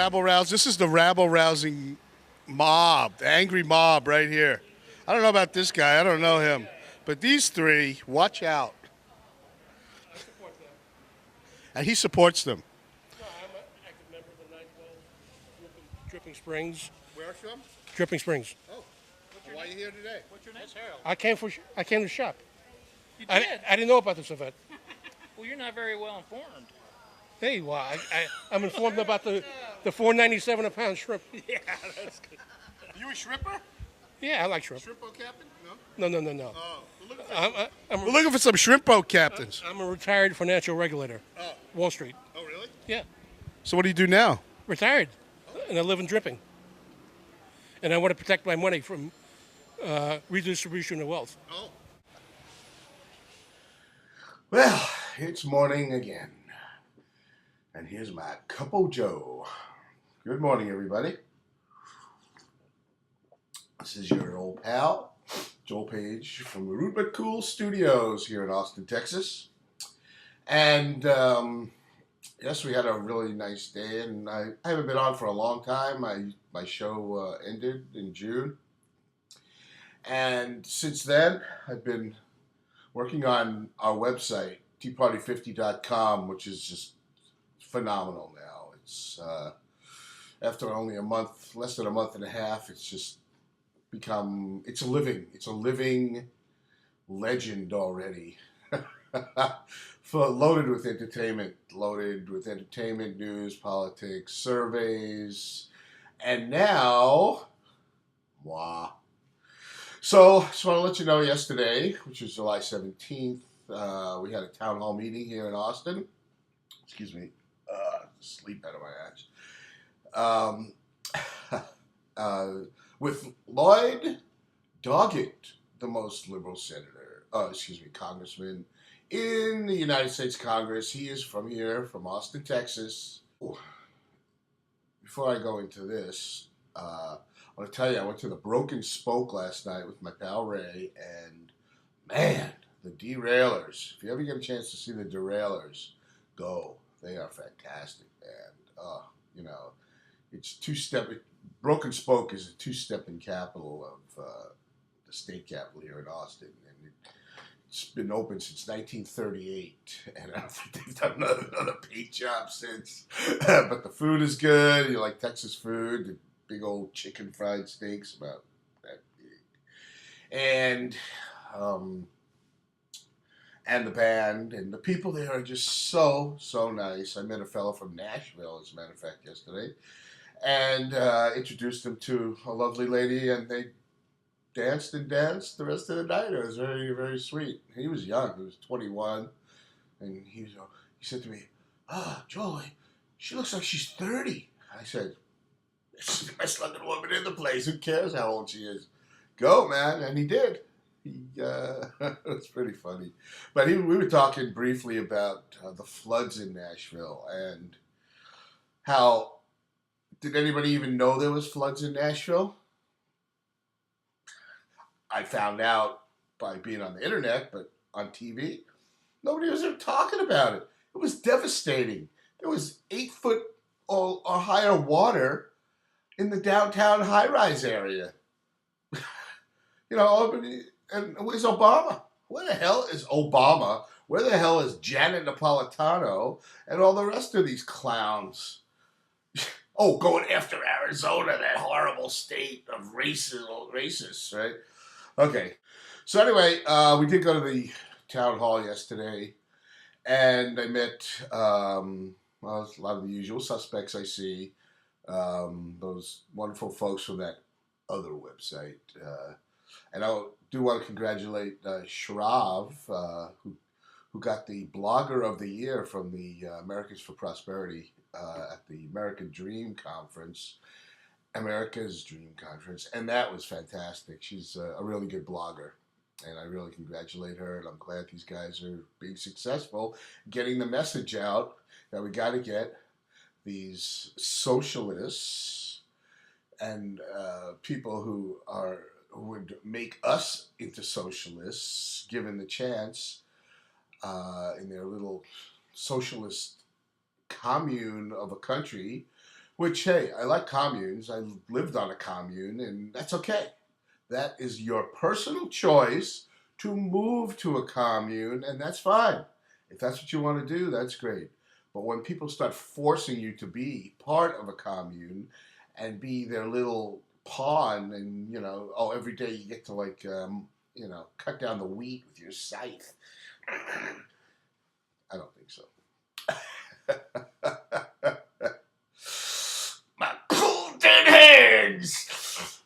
rabble rouse. This is the rabble rousing mob, the angry mob right here. I don't know about this guy. I don't know him. But these three, watch out. I support them. And he supports them. No, I'm an active member of the 912 Dripping Springs. Where from? Dripping Springs. Oh, why are you here today? What's your name? That's Harold. I came to shop. You did? I didn't know about this event. Well, you're not very well informed. Hey, well, I'm informed about the $4.97 a pound shrimp. Yeah, that's good. You a shripper? Yeah, I like shrimp. Shrimpo captain? No. No. Oh, I'm we're looking for some shrimpo captains. a retired financial regulator. Oh. Wall Street. Oh, really? Yeah, So what do you do now? retired, and I live in Dripping. And I want to protect my money from redistribution of wealth. Oh. Well, it's morning again. And here's my cup of Joe. Good morning, everybody. This is your old pal, Joel Page, from the RudeButCool Studios here in Austin, Texas. And yes, we had a really nice day, and I haven't been on for a long time. My show ended in June. And since then, I've been working on our website, teaparty50.com, which is just phenomenal now. It's after only a month, less than a month and a half, it's just become, it's a living legend already. Loaded with entertainment, news, politics, surveys, and now, moi. So, just want to let you know yesterday, which was July 17th, we had a town hall meeting here in Austin. Excuse me, sleep out of my eyes. With Lloyd Doggett, the most liberal congressman in the United States Congress. He is from here, from Austin, Texas. Before I go into this, I want to tell you, I went to the Broken Spoke last night with my pal Ray, and man, the Derailers. If you ever get a chance to see the Derailers, go. They are fantastic, and it's Broken Spoke is a two-stepping capital of the state capital here in Austin, and it's been open since 1938, and I don't think they've done another paint job since. But the food is good. You like Texas food? The big old chicken fried steaks, about that big, and the band and the people there are just so nice. I met a fellow from Nashville, as a matter of fact, yesterday, and introduced him to a lovely lady, and they danced the rest of the night. It was very, very sweet. He was young. He was 21, and he said to me, Joel, she looks like she's 30. I said, she's the best looking woman in the place. Who cares how old she is? Go, man. And he did. It was pretty funny. But we were talking briefly about the floods in Nashville, and how, did anybody even know there was floods in Nashville? I found out by being on the internet, but on TV, nobody was ever talking about it. It was devastating. There was 8-foot or higher water in the downtown high-rise area. Albany, and where's Obama? Where the hell is Obama? Where the hell is Janet Napolitano and all the rest of these clowns? Oh, going after Arizona, that horrible state of racists, right? Okay. So anyway, we did go to the town hall yesterday, and I met a lot of the usual suspects I see, those wonderful folks from that other website. And I do want to congratulate Shrav, who got the Blogger of the Year from the Americans for Prosperity at the America's Dream Conference, and that was fantastic. She's a really good blogger, and I really congratulate her, and I'm glad these guys are being successful, getting the message out that we got to get these socialists and people who would make us into socialists, given the chance, in their little socialist commune of a country, Which, hey, I like communes. I lived on a commune, and that's okay. That is your personal choice to move to a commune, and that's fine. If that's what you want to do, that's great. But when people start forcing you to be part of a commune and be their little pawn, and oh, every day you get to cut down the wheat with your scythe. I don't think so. My cool dead hands.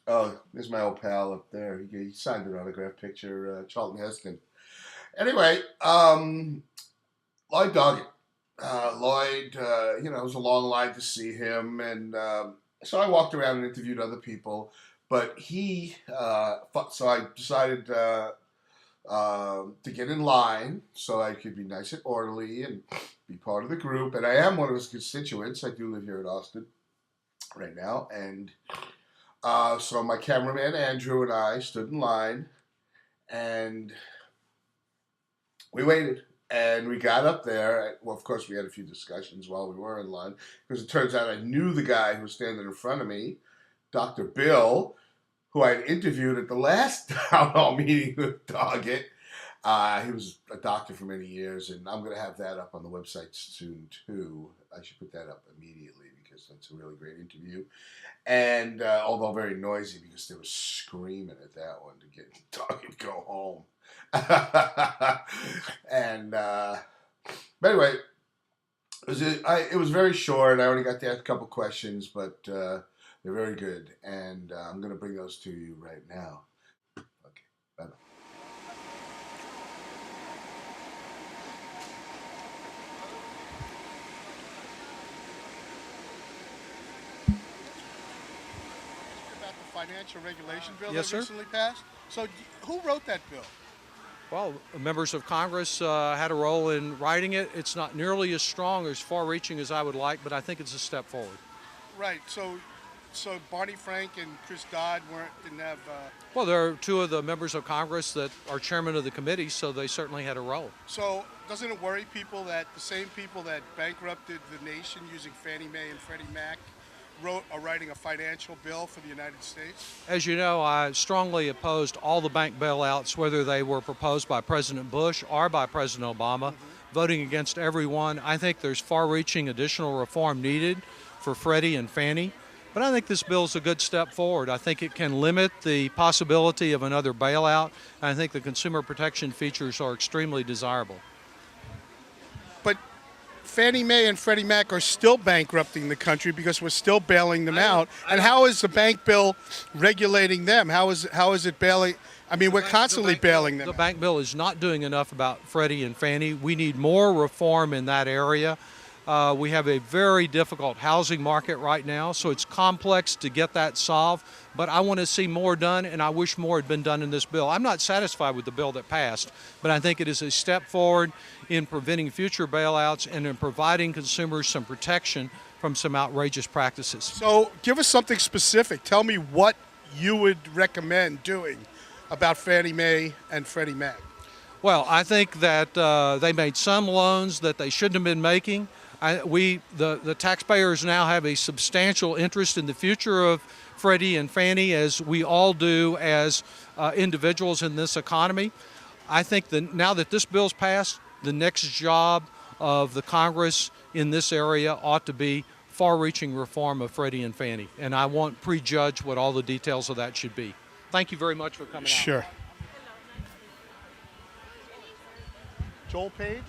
Oh, there's my old pal up there. He signed an autograph picture, Charlton Heston. Anyway, Lloyd Doggett. Lloyd, it was a long line to see him, and so I walked around and interviewed other people. But so I decided to get in line so I could be nice and orderly and be part of the group. And I am one of his constituents. I do live here in Austin right now, and so my cameraman Andrew and I stood in line, and we waited. And we got up there. Well, of course, we had a few discussions while we were in line, because it turns out I knew the guy who was standing in front of me, Dr. Bill, who I had interviewed at the last town hall meeting with Doggett. He was a doctor for many years, and I'm going to have that up on the website soon, too. I should put that up immediately, because that's a really great interview. And although very noisy, because they were screaming at that one to get Doggett to go home. And but anyway, it was very short. I only got to ask a couple questions, but they're very good, and I'm going to bring those to you right now. Okay, bye-bye. About the financial regulation bill Yes, that sir. recently passed. So, who wrote that bill? Well, members of Congress had a role in writing it. It's not nearly as strong or as far-reaching as I would like, but I think it's a step forward. Right. So Barney Frank and Chris Dodd didn't have. Well, there are two of the members of Congress that are chairman of the committee, so they certainly had a role. So doesn't it worry people that the same people that bankrupted the nation using Fannie Mae and Freddie Mac are writing a financial bill for the United States? As you know, I strongly opposed all the bank bailouts, whether they were proposed by President Bush or by President Obama, voting against every one. I think there's far-reaching additional reform needed for Freddie and Fannie. But I think this bill is a good step forward. I think it can limit the possibility of another bailout. And I think the consumer protection features are extremely desirable. But Fannie Mae and Freddie Mac are still bankrupting the country because we're still bailing them out. And how is the bank bill regulating them? How is it bailing? I mean, we're constantly bailing them. The bank bill is not doing enough about Freddie and Fannie. We need more reform in that area. We have a very difficult housing market right now, so it's complex to get that solved. But I want to see more done, and I wish more had been done in this bill. I'm not satisfied with the bill that passed, but I think it is a step forward in preventing future bailouts and in providing consumers some protection from some outrageous practices. So give us something specific. Tell me what you would recommend doing about Fannie Mae and Freddie Mac. Well, I think that they made some loans that they shouldn't have been making. The taxpayers now have a substantial interest in the future of Freddie and Fannie, as we all do as individuals in this economy. I think that now that this bill's passed, the next job of the Congress in this area ought to be far-reaching reform of Freddie and Fannie, and I won't prejudge what all the details of that should be. Thank you very much for coming out. Sure. Joel Page?